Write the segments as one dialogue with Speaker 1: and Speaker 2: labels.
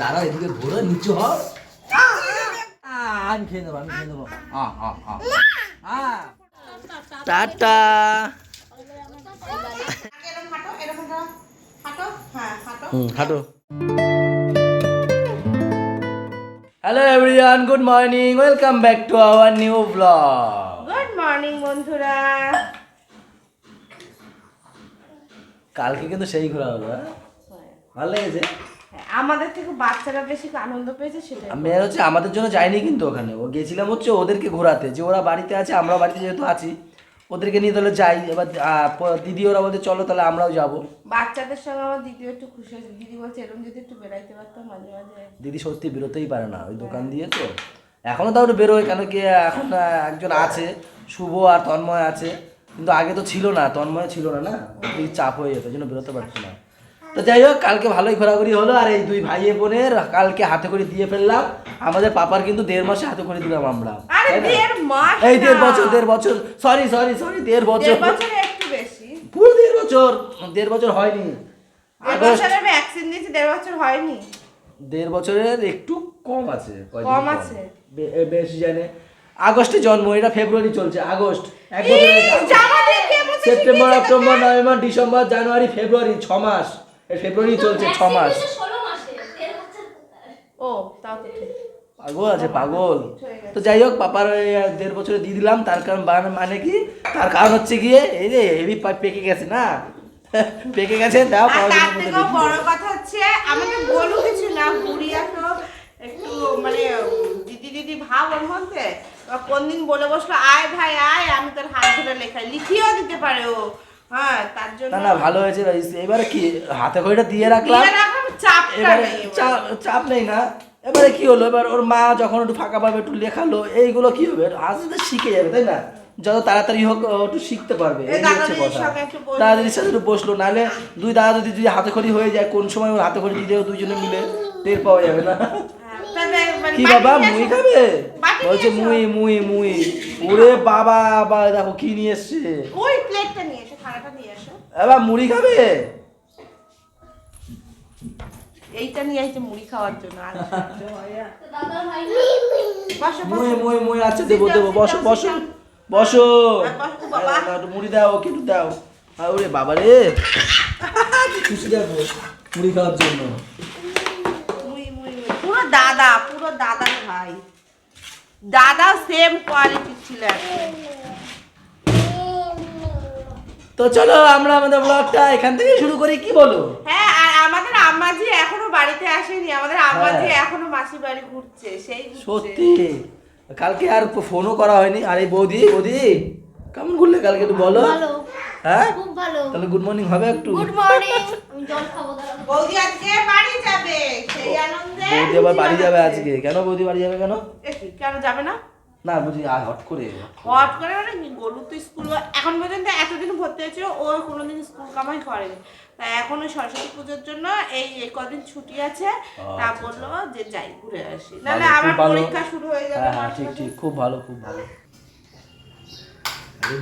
Speaker 1: দাঁড়া এদিকে ঘোরা নিচু হও। আমি খেয়ে নেবো, আমি খেয়ে নেবো। টাটা। হাঁটো। Hello everyone, good morning, welcome back to our new blog.
Speaker 2: Good morning বন্ধুরা।
Speaker 1: কালকে কিন্তু সেই ঘোরা হলো, ভালো লেগেছে।
Speaker 2: আমাদের থেকে বাচ্চারা বেশি আনন্দ পেয়েছে সেটাই।
Speaker 1: আমি হচ্ছে আমাদের জন্য যাইনি, কিন্তু ওখানে ও গেছিলাম হচ্ছে ওদেরকে ঘোরাতে, যে ওরা বাড়িতে আছে, আমরা বাড়িতে যেহেতু আছি ওদেরকে নিয়ে তাহলে যাই। এবার দিদি ওরা বলতে চলো তাহলে আমরাও যাবো।
Speaker 2: বাচ্চাদের সঙ্গে আমার দিদিও একটু খুশি হয়েছে। দিদি বলছে এরকম যদি একটু বেড়াইতে পারতাম মাঝে মাঝে।
Speaker 1: দিদি সত্যি বেরোতেই পারে না ওই দোকান দিয়ে, তো এখনও তাও একটু বেরোয়, কেন কি এখন একজন আছে, শুভ আর তন্ময় আছে, কিন্তু আগে তো ছিল না, তন্ময় ছিল না, ওই চাপ হয়ে যেত, ওই জন্য বেরোতে পারতো না। তো যাই হোক, কালকে ভালোই ঘোরাঘুরি হলো। আর এই দুই ভাইয়ে বোনের কালকে হাতে করে দিয়ে ফেললাম। আমাদের পাপার কিন্তু 1.5 মাসে হাতে করে দিলাম আমরা। এই 1.5 বছর, সরি 1.5 বছর,
Speaker 2: একটু বেশি,
Speaker 1: পুরো 1.5 বছর হয়নি।
Speaker 2: 1.5 বছরের ভ্যাকসিন দিয়েছি, 1.5 বছর হয়নি।
Speaker 1: 1.5 বছরের একটু কম আছে,
Speaker 2: কম আছে
Speaker 1: বেশি জানে। আগস্টে জন্ম, এটা ফেব্রুয়ারি চলছে, আগস্ট 1 বছর, সেপ্টেম্বর, অক্টোবর, নভেম্বর, ডিসেম্বর, জানুয়ারি, ফেব্রুয়ারি, 6 মাস। ফেব্রুয়ারি চলছে 6 মাস।
Speaker 2: ও তাও তো ঠিক।
Speaker 1: পাগল আছে, পাগল। তো যাই হোক, পাপার 1.5 বছরে দিয়ে দিলাম। তার কারণ মানে কি, তার কারণ হচ্ছে গিয়ে এই যে হেভি পেকে গেছে না, পেকে গেছে। দাও,
Speaker 2: তার থেকেও বড় কথা হচ্ছে আমাদের বলু কিছু না, বুড়িয়া তো একটু মানে দিদি ভাব ওর মধ্যে। কোন দিন বলে বসলো আয় ভাই আয়, আমি তোর হাত ধরে লিখিয়েও দিতে পারে ও। হ্যাঁ, তার জন্য
Speaker 1: না ভালো হয়েছে। এবারে কি হাতে খড়িটা দিয়ে রাখলাম, চাপ নেই না। এবারে কি হলো, এবার ওর মা যখন একটু ফাঁকা পাবে একটু লেখালো, এইগুলো কি হবে, আস্তে আস্তে শিখে যাবে, তাই না? যত তাড়াতাড়ি হোক একটু শিখতে পারবে, এই হচ্ছে কথা। দাদাদির সাথে একটু বসলো, নাহলে দুই দাদা যদি হাতে খড়ি হয়ে যায়, কোন সময় ওর হাতে খড়ি দিয়ে দেবো, দুইজনে মিলে টের পাওয়া যাবে না। কি বাবা মুই খাবে বলছে, মুই ওরে বাবা, দেখো কি নিয়ে এসছে,
Speaker 2: ওই প্লেটটা নিয়ে এসো, থালাটা নিয়ে এসো।
Speaker 1: এবার মুড়ি খাবে,
Speaker 2: এইটা নিয়ে আসছে মুড়ি খাওয়ার জন্য।
Speaker 1: মুই আচ্ছা দেবো, বসো একটু মুড়ি দাও, একটু দাও। ওরে বাবা রে, খুশি দেখো মুড়ি খাওয়ার জন্য।
Speaker 2: পুরো দাদার ভাই, দাদা সেম কোয়ালিটি ছিল।
Speaker 1: তো চলো আমরা আমাদের ব্লগটা এখান থেকে শুরু করি, কি বলো?
Speaker 2: হ্যাঁ, আর আমাদের আম্মাজি এখনো বাড়িতে আসেনি, আমাদের আম্মাজি এখনো মাসির বাড়ি ঘুরছে। সেই
Speaker 1: সত্যি কালকে আর ফোনও করা হয়নি। আর এই বৌদি কেমন ঘুরলে কালকে, একটু বলো। হ্যাঁ, খুব ভালো। তাহলে গুড মর্নিং হবে একটু।
Speaker 3: Good morning. আমি জল খাবো দাঁড়াও।
Speaker 2: বৌদি আজকে বাড়ি যাবে, সেই আনন্দে।
Speaker 1: বৌদি আবার বাড়ি যাবে আজকে? কেন বৌদি বাড়ি যাবে কেন?
Speaker 2: কেন যাবে না?
Speaker 1: না বুঝি হট করে
Speaker 2: মানে গরু তো স্কুল এখন পর্যন্ত এতদিন ভর্তি হয়েছিল, ও কোনোদিন স্কুল কামাই করেনি। তাই এখন ওই সরস্বতী পুজোর জন্য এই কদিন ছুটি আছে, তা বললো যে যাই ঘুরে আসি, নাহলে আবার পরীক্ষা শুরু হয়ে যাবে।
Speaker 1: হ্যাঁ ঠিক, খুব ভালো।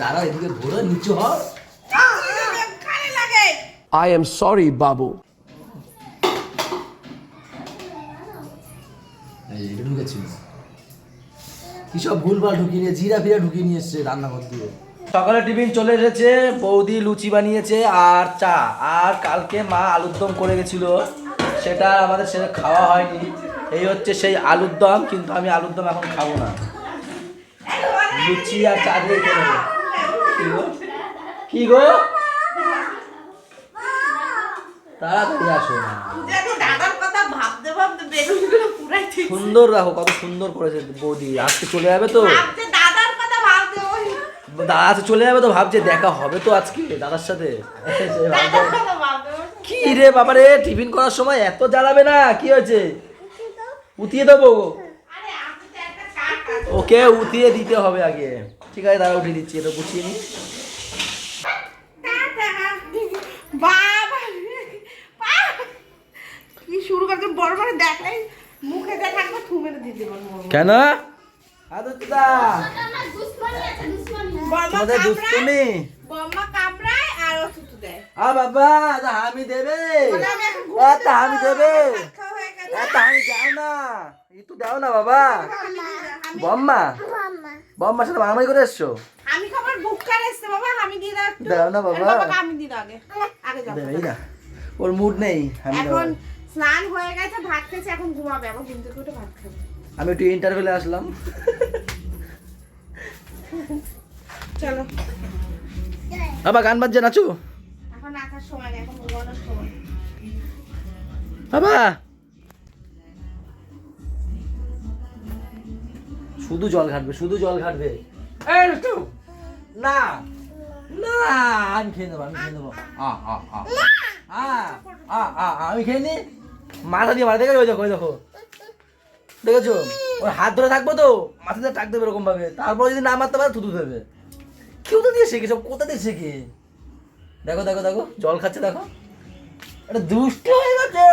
Speaker 1: দাঁড়া এদিকে ঘোরা নিচু হও।
Speaker 4: I am sorry, Babu.
Speaker 1: এটা ঢুকেছিল কি সব ভুলভাল ঢুকিয়ে নিয়ে, জিরা ফিরা ঢুকিয়ে নিয়ে এসছে রান্নাঘর দিয়ে। সকালে টিফিন চলে এসেছে, বৌদি লুচি বানিয়েছে আর চা, আর কালকে মা আলুর দম করে গেছিল, সেটা আমাদের সেটা খাওয়া হয়নি। এই হচ্ছে সেই আলুর দম, কিন্তু আমি আলুর দম এখন খাবো না, লুচি আর চা দিয়ে খেয়ে নেবো। কি গো তাড়াতাড়ি আসো না, সুন্দর রাখো, কত সুন্দর করেছে বৌদি। আজকে চলে যাবে তো, দাদা চলে যাবে তো, ভাবছে দেখা হবে তো আজকে দাদার সাথে। কি রে বাবা রে, টিফিন করার সময় এত জ্বালাবে না, কি হয়েছে? উঠিয়ে দেবো ওকে, উঠিয়ে দিতে হবে আগে। ঠিক আছে দাদা উঠিয়ে দিচ্ছি, এটা গুছিয়ে নি।
Speaker 2: কি শুরু করছে বড় বড়, দেখলেই মুখে যা থাকবে থুমেরে দিয়ে দেবো।
Speaker 1: কেন
Speaker 2: কামড়ায় আর ওষুধ দেয়।
Speaker 1: বাবা হামি দেবে, হামি দেবে। আমি যাও না, একটু দাও না বাবা। বম্মা, বম্মার সাথে মারামারি করে এসছো?
Speaker 2: আমি খাবার বুক করে এসছে বাবা, আমি দিয়ে দাও একটু।
Speaker 1: দাও না বাবা।
Speaker 2: বাবাকে আমি দিয়ে দাও আগে। আগে যাও।
Speaker 1: দেবেই না, ওর মুড নেই। আমি দেবো।
Speaker 2: এখন স্নান হয়ে গেছে, ভাত খেয়েছে, এখন ঘুমাবে। আবার ঘুম থেকে উঠে ভাত খাবে।
Speaker 1: আমি একটু ইন্টারভিউলে আসলাম।
Speaker 2: চলো।
Speaker 1: বাবা গান বাজছে, নাচো।
Speaker 2: এখন নাচার সময় নেই, এখন ঘুমানোর সময়।
Speaker 1: বাবা শুধু জল ঘাটবে, শুধু জল ঘাটবে। এই একটু না না, আমি খেয়ে নেবো, আমি খেয়ে নেবো। আমি খেয়ে নি, মাথা দিয়ে মাথা দেখে, ওই দেখো, ওই দেখো, দেখেছো? ওর হাত ধরে থাকবো তো, মাথা দিয়ে টাক দেবে এরকম ভাবে, তারপর যদি না মারতে পারে থুতু দেবে। কেউ তো দিয়ে শেখে, সব কোথা দিয়ে শেখে? দেখো দেখো দেখো, জল খাচ্ছে দেখো। এটা দুষ্ট হয়ে গেছে।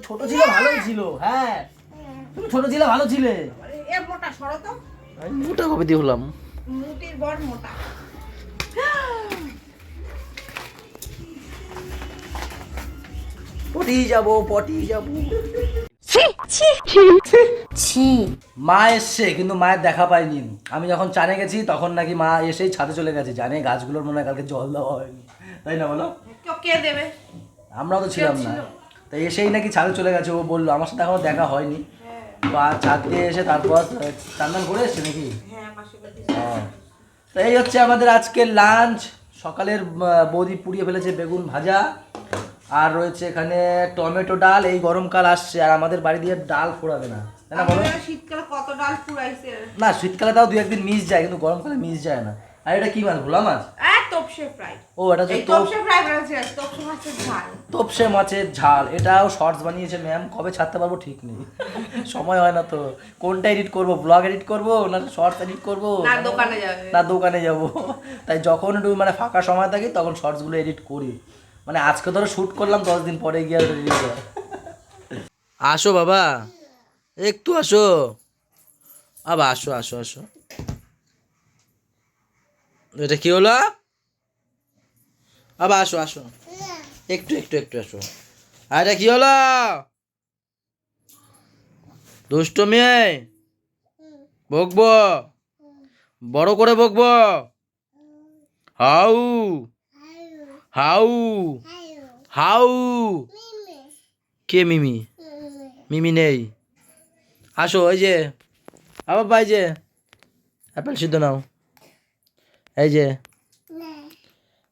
Speaker 1: ছোট ছিল ভালোই ছিল। হ্যাঁ, তুমি ছোট ছিলে ভালো ছিলে।
Speaker 2: এ মোটা সরো তো।
Speaker 1: আমি মোটা কবে দিয়ে হলাম?
Speaker 2: মুটির বড় মোটা।
Speaker 1: পটি যাব, পটি যাব।
Speaker 3: ছি
Speaker 1: মা এসছে, কিন্তু মায়ের দেখা পাইনি। আমি যখন চানে গেছি তখন নাকি মা এসেই ছাদে চলে গেছে। জানে গাছগুলোর মনে হয় কালকে জল দেওয়া হয়নি, তাই না বলো?
Speaker 2: কে দেবে?
Speaker 1: আমরাও তো ছিলাম না, তাই এসেই নাকি ছাদে চলে গেছে। ও বললো, আমার সাথে এখনো দেখা হয়নি। বা ছাদ দিয়ে এসে তারপর চান্দান করে এসছে নাকি?
Speaker 2: হ্যাঁ, মাসি বাড়ি।
Speaker 1: তো এই হচ্ছে আমাদের আজকের লাঞ্চ। সকালের বৌদি পুড়িয়ে ফেলেছে বেগুন ভাজা, আর রয়েছে এখানে টমেটো ডাল। এই গরমকাল আসছে, আর আমাদের বাড়ি দিয়ে ডাল ফোড়াবে না, তাই না বলো?
Speaker 2: আমাদের শীতকালে কত ডাল পুরাইছে।
Speaker 1: না, শীতকালে তাও দু একদিন মিস যায়, কিন্তু গরমকালে মিস যায় না। আর এটা কি মাছ, ভোলা মাছ?
Speaker 2: তোপসে ফ্রাই।
Speaker 1: ও, এটা হচ্ছে
Speaker 2: এই তোপসে ফ্রাই বানাচ্ছে, তোপসে মাছের ঝাল।
Speaker 1: তোপসে মাছের ঝাল। এটাও শর্টস বানিয়েছে ম্যাম, কবে ছাড়তে পারবো ঠিক নেই। সময় হয় না তো। কোনটা এডিট করব, ব্লগ এডিট করব না শর্টস এডিট করব,
Speaker 2: না দোকানে যাবে,
Speaker 1: না দোকানে যাব। তাই যখন একটু মানে ফাঁকা সময় থাকি তখন শর্টসগুলো এডিট করি। মানে আজকে ধরো শ্যুট করলাম, 10 দিন পরে গিয়ে আর রিলিজ হয়। আসো বাবা, একটু আসো। আবার আসো আসো আসো। এটা কি হলো? আবার আসো আসো, একটু একটু একটু আসো। আর এটা কি হলো? দুষ্ট মেয়ে, বকবো, বড় করে বকবো। হাউ হাউ হাউ। কে মিমি? মিমি নেই। আসো, ওই যে আবার ভাই, যে অ্যাপেল সিদ্ধ নাও, এই যে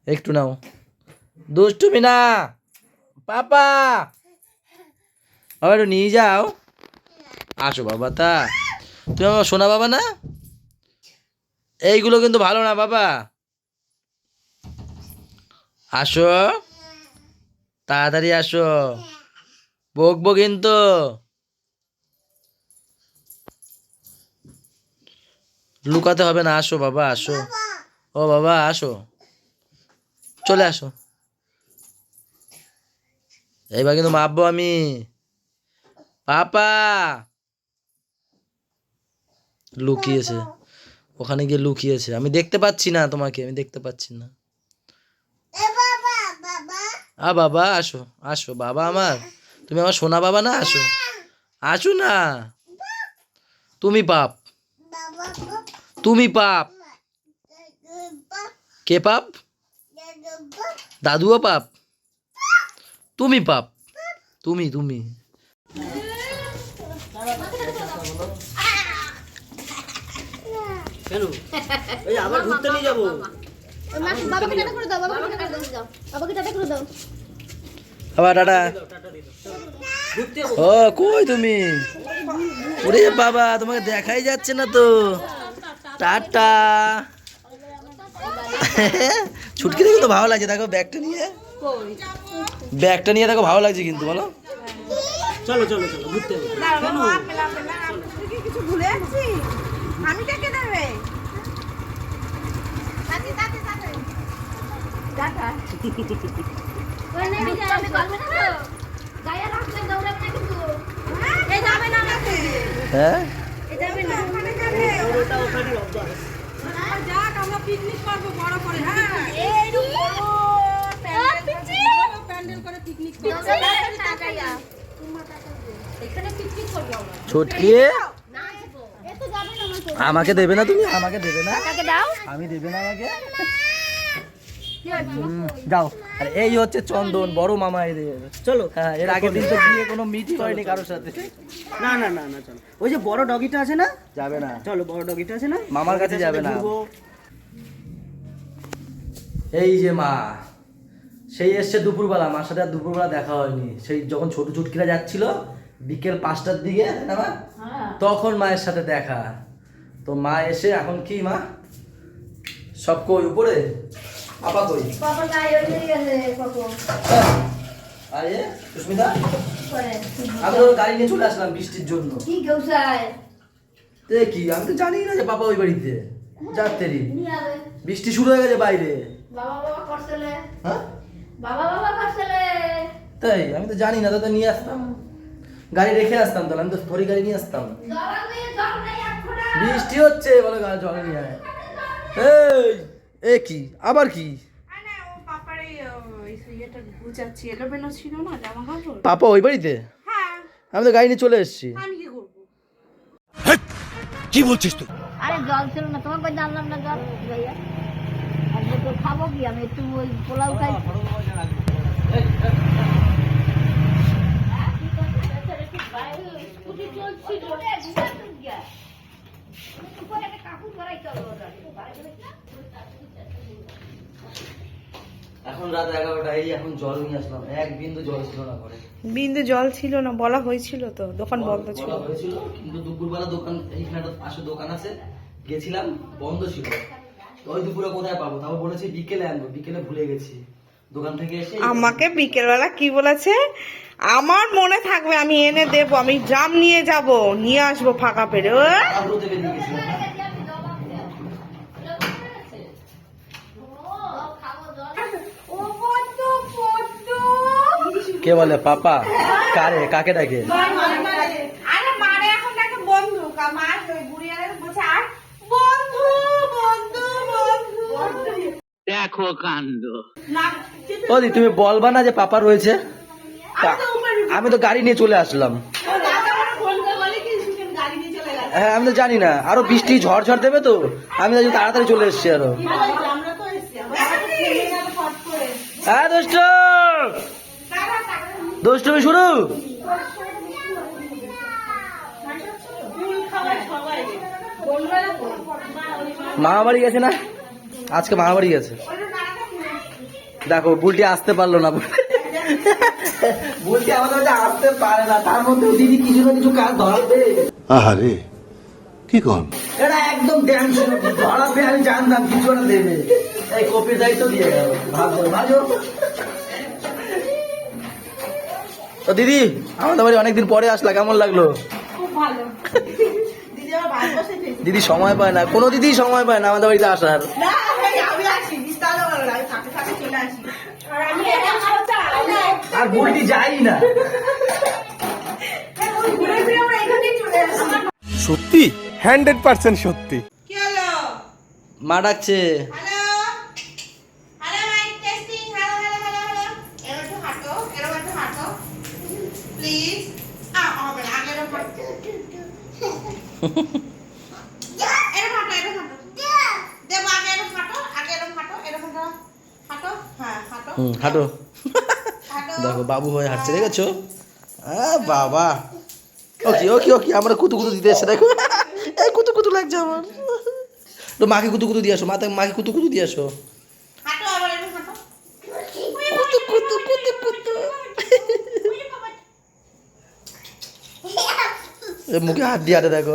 Speaker 1: একটু নাও। দুষ্টুমি না পাপা, বাবা একটু নিয়ে যাও। আসো বাবা, তা তুমি আমার সোনা বাবা না? এইগুলো কিন্তু ভালো না বাবা। আসো তাড়াতাড়ি আসো, বকবো কিন্তু। লুকাতে হবে না, আসো বাবা আসো। ও বাবা আসো, চলে আসো। এইবার কিন্তু মাপবো আমি। পাপা লুকিয়েছে, ওখানে গিয়ে লুকিয়েছে। আমি দেখতে পাচ্ছি না তোমাকে, আমি দেখতে পাচ্ছি না। বাবা আসো আসো, বাবা আমার, তুমি আমার সোনা বাবা না? আসো আসো না। তুমি পাপ, তুমি পাপ। কে পাপ? দাদুও পাপ, তুমি পাপ, তুমি তুমি। কেন? এই আবার ঘুরতে নিয়ে যাবো।
Speaker 3: বাবাকে টাটা করে দাও, বাবাকে টাটা করে দাও, বাবাকে টাটা করে দাও।
Speaker 1: আবার টাটা। ও কই তুমি? ওরে বাবা, তোমাকে দেখাই যাচ্ছে না তো। টাটা। ছুটকি দেখো তো ভালো লাগছে, দেখো ব্যাগটা নিয়ে, ব্যাগটা নিয়ে দেখো ভালো লাগছে কিন্তু, বলো। চলো চলো চলো, ঘুরতে হবে।
Speaker 2: কিছু ভুলে যাচ্ছি, আমি ডেকে দেবে।
Speaker 3: ওরে নেমে যাও, আমি গল্প করব। গায়ে রাখলে দৌড়াবে না কিন্তু। এই যাবে না নাকি?
Speaker 1: হ্যাঁ,
Speaker 3: এই যাবে না।
Speaker 2: ওটা ওখানে অভ্যাস। যাক, আমরা পিকনিক করবো বড় করে। হ্যাঁ, এই বড় প্যান্ডেল করে পিকনিক করব।
Speaker 3: টাকাইয়া। তোমার টাকা এখানে পিকনিক করবো আমরা।
Speaker 1: ছুটকি
Speaker 3: না যাবো। এ তো যাবে না আমার তো।
Speaker 1: আমাকে দেবে না তুমি? আমাকে দেবে না?
Speaker 3: কাকাকে দাও।
Speaker 1: আমি দেবে না আমাকে?
Speaker 3: কি হয় মামা কই?
Speaker 1: যাও। আর এই হচ্ছে চন্দন, বড় মামা এদের।
Speaker 5: চলো।
Speaker 1: হ্যাঁ, এর আগের দিন তো গিয়ে কোনো মিটই হয়নি কারোর সাথে।
Speaker 5: না না না না চলো। ওই যে বড় ডগিটা আছে না,
Speaker 1: যাবে না,
Speaker 5: চলো বড় ডগিটা আছে না,
Speaker 1: মামার কাছে যাবে না।
Speaker 5: ঘুরবো।
Speaker 1: এই যে মা, সেই এসছে দুপুরবেলা, মার সাথে আর দুপুরবেলা দেখা হয়নি। সেই যখন ছোট ছুটকিরা যাচ্ছিল বিকেল 5টার দিকে, তাই না মা? তখন মায়ের সাথে দেখা। তো মা এসে এখন কি মা সব কই উপরে, আপা কই?
Speaker 3: পাপা গায়ে ওঠে গেছে পাপা।
Speaker 1: আরে সুস্মিতা,
Speaker 3: করে
Speaker 1: আমি তো গাড়ি নিয়ে চলে আসলাম বৃষ্টির জন্য।
Speaker 3: কি গৌসায়
Speaker 1: কি আমি তো জানি না যে পাপা ওই বাড়িতে যাত্রেরই।
Speaker 3: নিয়ে আবে।
Speaker 1: বৃষ্টি শুরু হয়ে গেছে বাইরে।
Speaker 3: বাবা বাবা করছলে।
Speaker 1: হ্যাঁ
Speaker 3: বাবা বাবা করছলে।
Speaker 1: তাই আমি তো জানি না, তো নিয়ে আসতাম, গাড়ি রেখে আসতাম, তাহলে আমি তো থরি গাড়ি নিয়ে আসতাম।
Speaker 3: জল নিয়ে জল নাই এখন।
Speaker 1: বৃষ্টি হচ্ছে বলে গাড়ি জল নিয়ে আয়। এই কি আবার কি?
Speaker 2: আরে ও পাপার এই ইয়েটা গুছাচ্ছি, এলোমেলো ছিল না জামা কাপড়।
Speaker 1: পাপা ওই বাড়িতে?
Speaker 2: হ্যাঁ,
Speaker 1: আমি তো গাড়ি নিয়ে চলে এসেছি।
Speaker 2: আমি কি করবো?
Speaker 3: আরে জল ছিল না, তোমার কই জানলাম না জল ভাইয়া। আজকে তো খাবো কি, আমি একটু ওই পোলাও খাই।
Speaker 1: এখন রাত 11টা, এই এখন জল নিয়ে আসলাম, এক বিন্দু জল ছিল না ঘরে।
Speaker 2: বিন্দু জল ছিল না, বলা হয়েছিল তো, দোকান বন্ধ ছিল।
Speaker 1: বলা হয়েছিল, কিন্তু দুপুরবেলা দোকান, এইখানে একটা পাশে দোকান আছে, গেছিলাম বন্ধ ছিল। তো ওই দুপুরে কোথায় পাবো, তাও বলেছি বিকেলে আনবো, বিকেলে ভুলে গেছি। দোকান থেকে এসে
Speaker 2: আমাকে বিকেলবেলা কি বলেছে, আমার মনে থাকবে আমি এনে দেবো, আমি জাম নিয়ে যাব, নিয়ে আসবো ফাঁকা পেরে।
Speaker 1: আগ্রহতে বেরিয়ে গেছিলাম। কে বলে পাপা? কাকে ডাকে?
Speaker 2: আরে মারে এখন দেখে বন্ধু, মার গুড়িয়ারে বলছে আর বন্ধু বন্ধু বন্ধু।
Speaker 5: দেখো কাণ্ড।
Speaker 2: না
Speaker 1: ওদি তুমি বলবা না যে পাপা রয়েছে? আমি তো গাড়ি নিয়ে চলে আসলাম। হ্যাঁ আমি তো জানি না, আরো বৃষ্টি ঝড় ঝড় দেবে তো, আমি তো তাড়াতাড়ি চলে এসেছি আরো। হ্যাঁ দোস্ত, দুষ্টুমি শুরু। মামা বাড়ি গেছে না, আজকে মামা বাড়ি গেছে। দেখো বুলটি আসতে পারলো না, বুলটি আমাদের কাছে আসতে পারে না, তার মধ্যে দিদি কিছু না কিছু কাজ ধরাবে।
Speaker 6: আহারে কি কন?
Speaker 1: এটা একদম ড্যান্স ধরাবে, আমি জানতাম কিছু না দেবে। এই কপির দায়িত্ব দিয়ে গেল, ভাবো ভালো। তো দিদি আমাদের বাড়ি অনেকদিন পরে আসলা, কেমন লাগলো?
Speaker 2: খুব ভালো। দিদি আমার ভাই বসে
Speaker 1: দিদি সময় পায় না, কোনো দিদি সময় পায় না আমাদের বাড়িতে আসার।
Speaker 2: না আমি আসি, বিস্তারে ভালো লাগে, থাকে থাকে চলে আসি। আর আমি এটা খাওয়াটা
Speaker 1: আর বুলটি যাই না।
Speaker 2: ঘুরে ফিরে আমরা এখানেই চলে আসি।
Speaker 4: সত্যি 100% সত্যি।
Speaker 2: কি হলো?
Speaker 1: মা ডাকছে।
Speaker 2: Hello hello mic testing, hello hello hello hello. এরকম একটু হাঁটো, এরকম একটু হাঁটো প্লিজ। হবে না, আগে এরকম হাঁটো, এরকম হাঁটো, এরকম হাঁটো। দেবো আগে এরকম হাঁটো, আগে এরকম হাঁটো, এরকম হাঁটো। হ্যাঁ হাঁটো
Speaker 1: হাঁটো।
Speaker 2: হাঁটো।
Speaker 1: দেখো বাবু হয়ে হাঁটছে, দেখেছো? বাবা ওকে ওকে ওকে, আমরা কুতু কুতু দিতে এসে দেখো, এই কুতু কুতু লাগছে আমার। তো মাকে কুতু কুতু দিয়ে আসো, মাকে কুতু কুতু দিয়ে আসো।
Speaker 2: হাঁটো আবার এরকম হাঁটো।
Speaker 1: কুতু কুতু কুতু কুতু। মুখে হাত দিয়ে হাঁটে দেখো।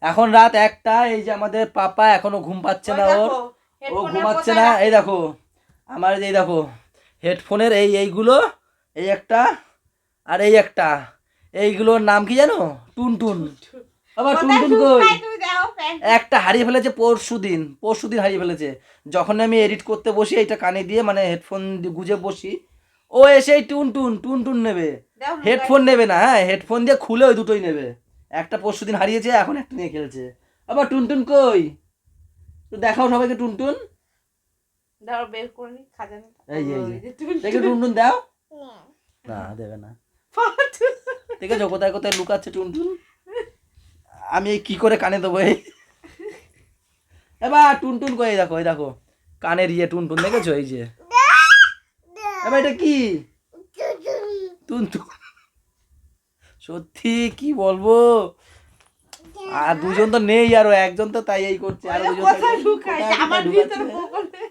Speaker 1: এখন রাত 1টা, এই যে আমাদের পাপা এখনো ঘুম পাচ্ছে না, ওর ও ঘুমাচ্ছে না। এই দেখো আমার, এই দেখো হেডফোনের এইগুলো, এই একটা আর এই একটা, এইগুলোর নাম কি জানো? টুনটুন। আবার টুনটুন কই?
Speaker 2: তুমি দাও ফ্যান।
Speaker 1: একটা হারিয়ে ফেলেছে পরশুদিন হারিয়ে ফেলেছে। যখন আমি এডিট করতে বসি, এইটা কানে দিয়ে মানে হেডফোন গুজে বসি, ও এসে এই টুনটুন নেবে, হেডফোন নেবে না। হ্যাঁ হেডফোন দিয়ে খুলে ওই দুটোই নেবে। একটা পরশুদিন হারিয়েছে, এখন একটা নিয়ে খেলছে। আবার টুনটুন কই? তো দেখাও সবাইকে টুনটুন।
Speaker 2: দাও বের করে নি খাজানা।
Speaker 1: এই যে দেখে টুনটুন দাও। না দেবে না। দেখেছো কোথায় কোথায় লুকাচ্ছে টুনটুন। আমি এই কি করে কানে দেবো এই এবার টুনটুন করে দেখো এই দেখো কানের ইয়ে টুনটুন দেখেছো এই যে এবার এটা কি টুনটুন সত্যি কি বলবো আর দুজন তো নেই আরো একজন তো তাই এই করছে আর দুজন
Speaker 2: কোথায় লুকাইছে আমার ভিতরে বলে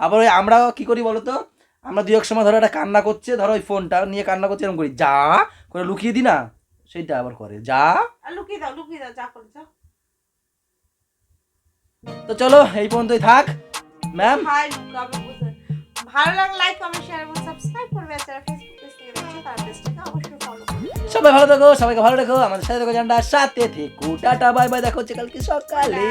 Speaker 1: আবার ওই আমরা কি করি বলতো আমরা দুই এক সময় ধরো একটা কান্না করছে ধরো ওই ফোনটা নিয়ে কান্না করছে এরকম করি যা করে লুকিয়ে দি না সেইটা আবার করে যা।
Speaker 2: লুকিয়ে দাও যা করে যাও।
Speaker 1: তো চলো এই পর্যন্তই থাক ম্যাম।
Speaker 2: হাই লুকাবে বুঝে ভালো লাগলে লাইক কমেন্ট শেয়ার এবং সাবস্ক্রাইব করবে আর যারা ফেসবুক পেজ থেকে দেখছো তারা পেজটাকে অবশ্যই ফলো করবে।
Speaker 1: সবাই ভালো থাকো সবাইকে ভালো রেখো আমাদের সাথে দেখো জানটা সাথে থেকো টাটা বাই বাই দেখা হচ্ছে কালকে সকালে।